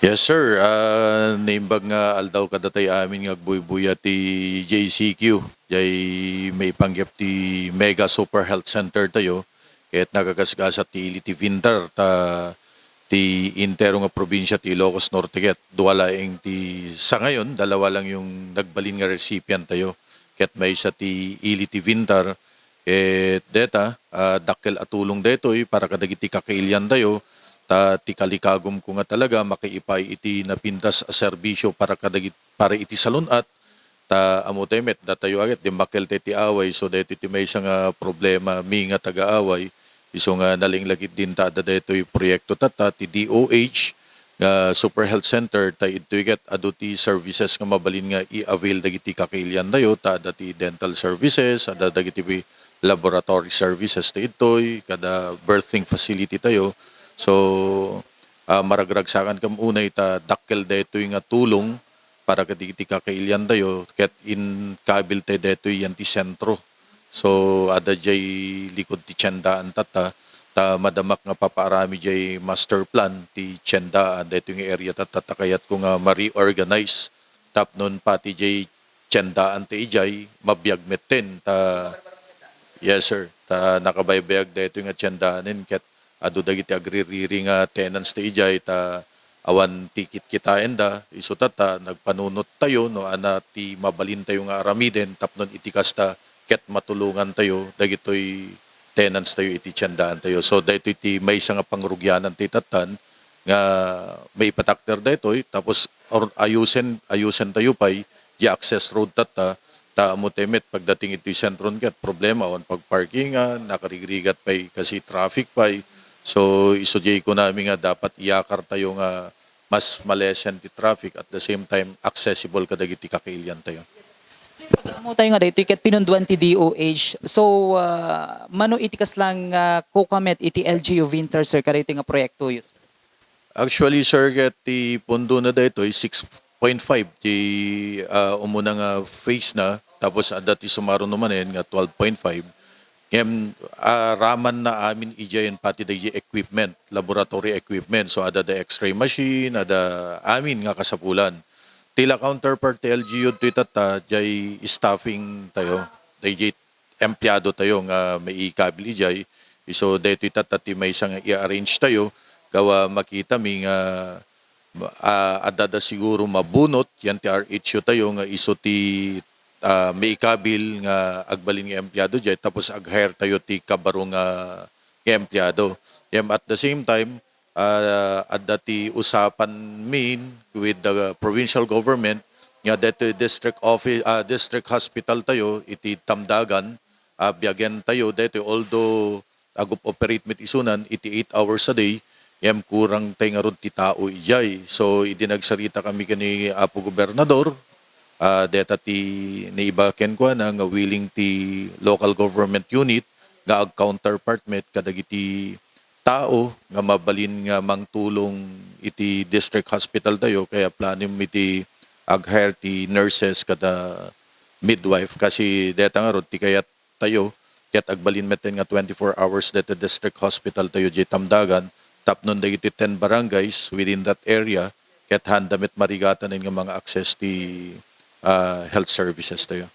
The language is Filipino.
Yes sir, naimbag nga aldaw kadatay amin nga buy-buya ti JCQ. Jay may panggap ti Mega Super Health Center tayo. Kahit nagagasgasat ti ili ti Vintar ti intero nga probinsya ti Ilocos Norte ket duwalaeng ti sa ngayon dalawa lang yung nagbalin nga recipient tayo. Ket may isa ti ili ti Vintar ket deta dakkel atulong detoy para kadagiti kakailyan tayo ti kalikagom ko nga talaga makiipay iti napintas a serbisyo para iti salunat ta amo met datayo agad di makel ti away so deti ti may nga problema mi nga taga-away iso nga nalinglagit din ta detoy proyekto ti DOH nga Super Health Center ta ito iket adu ti services nga mabalin nga i-avail dagiti kakailyan tayo ta dati dental services ada dagiti laboratory services ta itoy kada birthing facility tayo. So, maragragsakan kam unay ta dakkel detoy nga tulong para kaditi kakailyan tayo ket in kabil te detoy yan ti sentro. So, ada jay likod ti tiyandaan ta madamak nga papaarami jay master plan ti tiyandaan detoy nga area kayat ko nga ma-reorganize tapnon pati jay tiyandaan ti ijay mabiyagmet ten ta yes sir ta nakabaybayag detoy nga tiyandaanin ket adu dagiti agririri nga tenants ti ijay ta awan tikit kita enda isu ta nagpanunot tayo no ana ti mabalin tayo nga aramiden tapnon itikas ta ket matulungan tayo dagitoy tenants tayo iti tiyandaan tayo so daytoy ti may nga pangrugyanan ti tatan nga may patakter daytoy tapos ayusen tayo pay di access road ta amo temet pagdating iti sentron ket problema on pagparkingan nakarigrigat pay kasi traffic pay. So isujay ko namin nga dapat iyakar tayo nga mas malesen ti traffic at the same time accessible kadagiti kakailyan tayo. Mo tayo nga dito ket pinunduan ti DOH. So mano itikas lang kokamet iti LGU Winter sir kadito nga proyekto yus. Actually sir ket ti pondo na dito ay 6.5 ti umuna nga phase na tapos ada ti sumaro naman nga 12.5. Raman na amin ijayan pati da equipment, laboratory equipment. So ada da x-ray machine, ada amin nga kasapulan. Tila counterpart ti LGU to itata, jay staffing tayo. Jay empleyado tayo nga may ikabil ijay. So dito itata ti may isang i-arrange tayo. Gawa makita mi nga adada siguro mabunot yan ti RHU tayo nga iso ti may ikabil nga agbalin nga empleyado dyan tapos ag-hire tayo ti kabarong nga empleyado. At the same time, adda ti usapan min with the provincial government nga dito district office district hospital tayo iti Tamdagan biyagen tayo dito although agup operate mit isunan iti 8 hours a day kurang tayo nga ron ti tao ijay. So idinagsarita kami kani Apo Gobernador deta ti naibaken ko na nga willing ti local government unit nga counterpart met kadagiti tao nga mabalin nga mangtulong iti district hospital tayo kaya plano iti ag-hire ti nurses kada midwife kasi deta nga rod ti kayat tayo ket agbalin met nga 24 hours deta district hospital tayo di Tamdagan tapnon dagiti 10 barangays within that area ket handamit marigatan nga mga access ti health services tayo.